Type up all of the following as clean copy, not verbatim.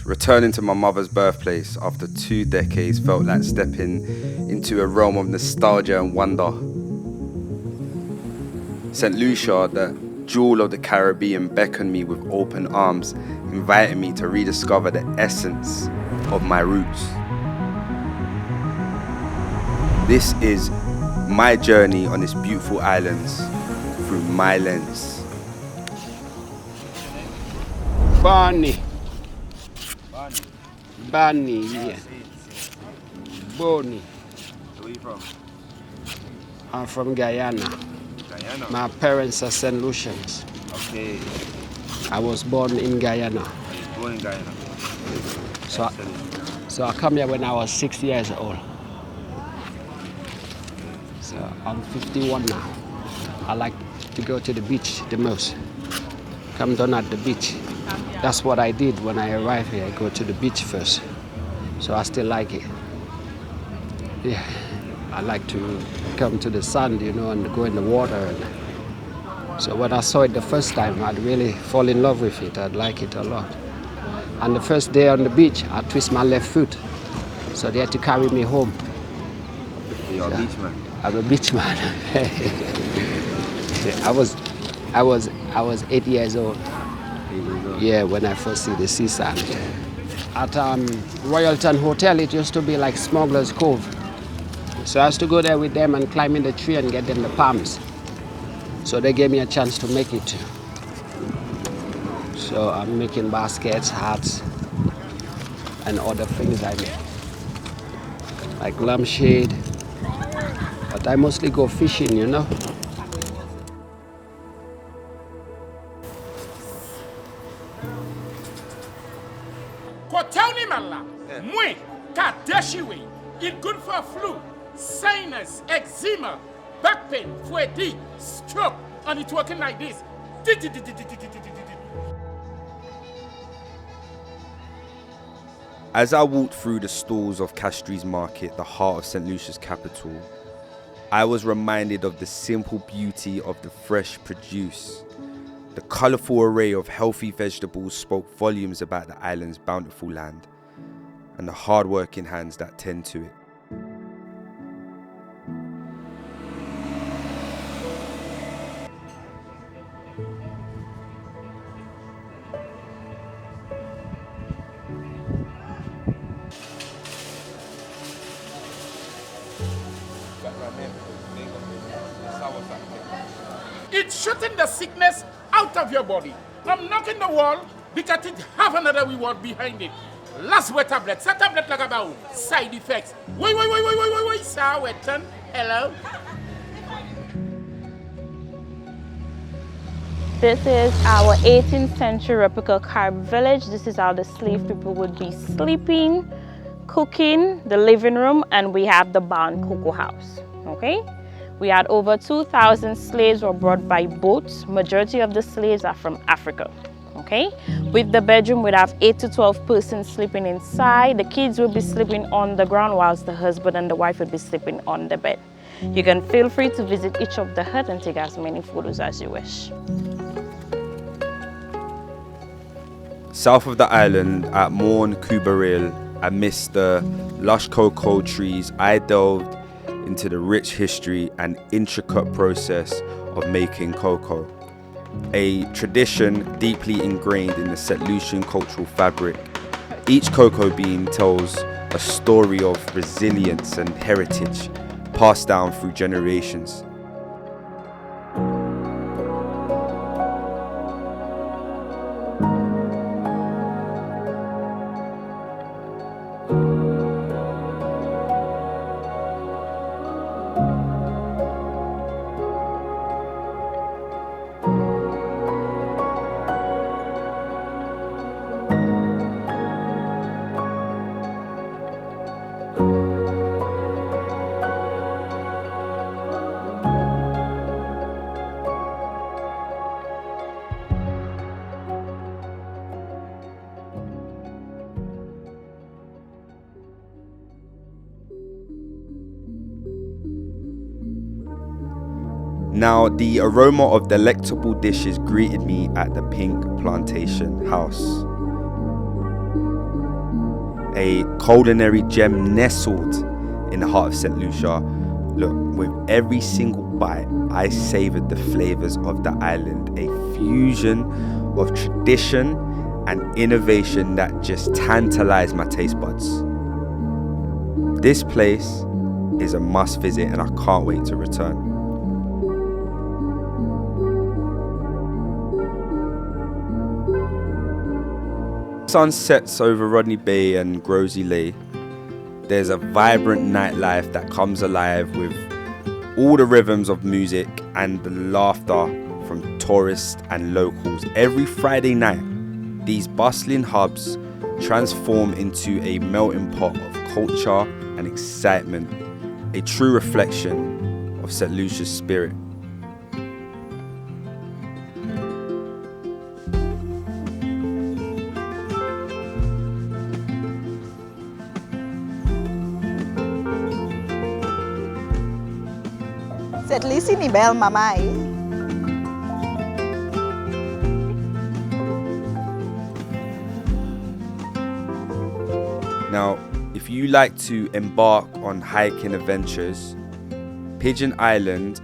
Returning to my mother's birthplace after 2 decades felt like stepping into a realm of nostalgia and wonder. St. Lucia, the jewel of the Caribbean, beckoned me with open arms, inviting me to rediscover the essence of my roots. This is my journey on this beautiful island through my lens. Barney, yeah. Bonnie. Where are you from? I'm from Guyana. Guyana? My parents are St. Lucians. Okay. I was born in Guyana. You were born in Guyana? So I come here when I was 6 years old. So I'm 51 now. I like to go to the beach the most. Come down at the beach. That's what I did when I arrived here. I go to the beach first. So I still like it. Yeah, I like to come to the sun, and go in the water. So when I saw it the first time, I'd really fall in love with it. I'd like it a lot. And the first day on the beach, I twist my left foot. So they had to carry me home. You're a beach man? I'm a beach man. I was 8 years old. Yeah, when I first see the sea sand. At Royalton Hotel, it used to be like Smuggler's Cove. So I used to go there with them and climb in the tree and get them the palms. So they gave me a chance to make it. So I'm making baskets, hats, and other things I make. Like lampshade. But I mostly go fishing, It's good for flu, sinus, eczema, back pain, fouetty, stroke, and it's working like this. As I walked through the stalls of Castries Market, the heart of St. Lucia's capital, I was reminded of the simple beauty of the fresh produce. The colourful array of healthy vegetables spoke volumes about the island's bountiful land and the hard-working hands that tend to it. It's shooting the sickness out of your body. I'm knocking the wall because it have another reward behind it. Last word tablet. Sa tablet like about side effects. Wait. Sir, Wetton. Hello. This is our 18th century replica Carib village. This is how the slave people would be sleeping, cooking, the living room, and we have the barn cocoa house. Okay? We had over 2,000 slaves were brought by boats. Majority of the slaves are from Africa. Okay, with the bedroom, we'd have 8 to 12 persons sleeping inside. The kids will be sleeping on the ground whilst the husband and the wife would be sleeping on the bed. You can feel free to visit each of the huts and take as many photos as you wish. South of the island at Morne Coubaril, amidst the lush cocoa trees, I delved into the rich history and intricate process of making cocoa. A tradition deeply ingrained in the St. Lucian cultural fabric. Each cocoa bean tells a story of resilience and heritage passed down through generations. Now, the aroma of delectable dishes greeted me at the Pink Plantation House. a culinary gem nestled in the heart of St. Lucia. Look, with every single bite, I savoured the flavours of the island, a fusion of tradition and innovation that just tantalised my taste buds. This place is a must visit and I can't wait to return. Sun sets over Rodney Bay and Gros Islet. There's a vibrant nightlife that comes alive with all the rhythms of music and the laughter from tourists and locals. Every Friday night, these bustling hubs transform into a melting pot of culture and excitement, a true reflection of St. Lucia's spirit. Setli sini bel mamai. Now, if you like to embark on hiking adventures, Pigeon Island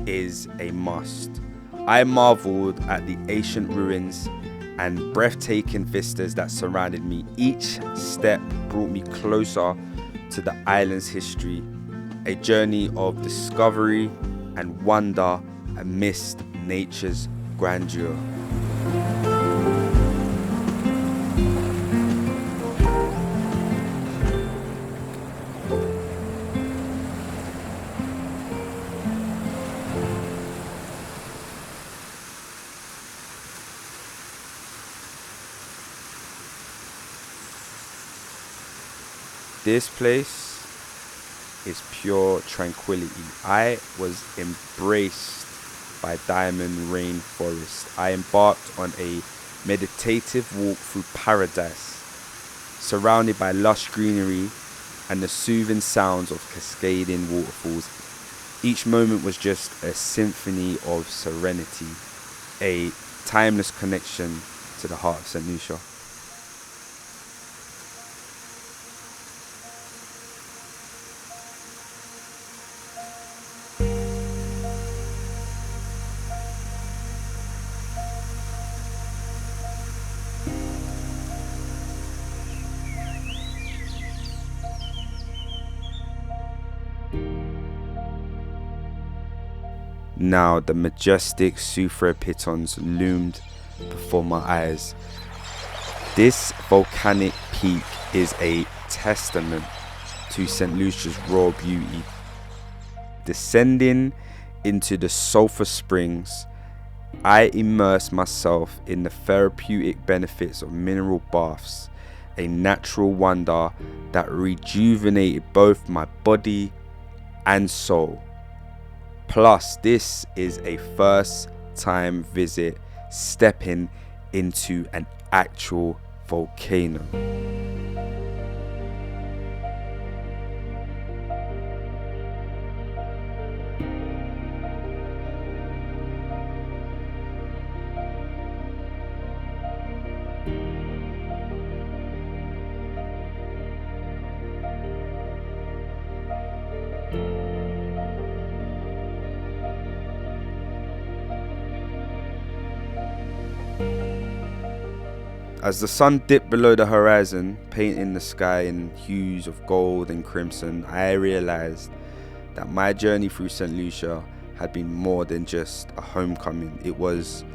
is a must. I marveled at the ancient ruins and breathtaking vistas that surrounded me. Each step brought me closer to the island's history, a journey of discovery and wonder amidst nature's grandeur. This place is pure tranquility. I was embraced by diamond rainforest. I embarked on a meditative walk through paradise, surrounded by lush greenery and the soothing sounds of cascading waterfalls. Each moment was just a symphony of serenity, a timeless connection to the heart of St. Lucia. Now the majestic Sulphur Pitons loomed before my eyes. This volcanic peak is a testament to St. Lucia's raw beauty. Descending into the Sulphur Springs, I immersed myself in the therapeutic benefits of mineral baths, a natural wonder that rejuvenated both my body and soul. Plus, this is a first time visit stepping into an actual volcano. As the sun dipped below the horizon, painting the sky in hues of gold and crimson, I realized that my journey through St. Lucia had been more than just a homecoming. It was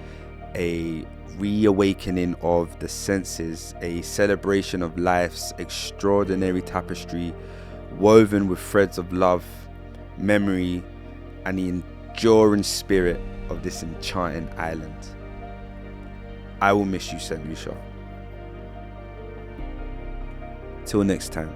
a reawakening of the senses, a celebration of life's extraordinary tapestry, woven with threads of love, memory, and the enduring spirit of this enchanting island. I will miss you, St. Lucia. Till next time.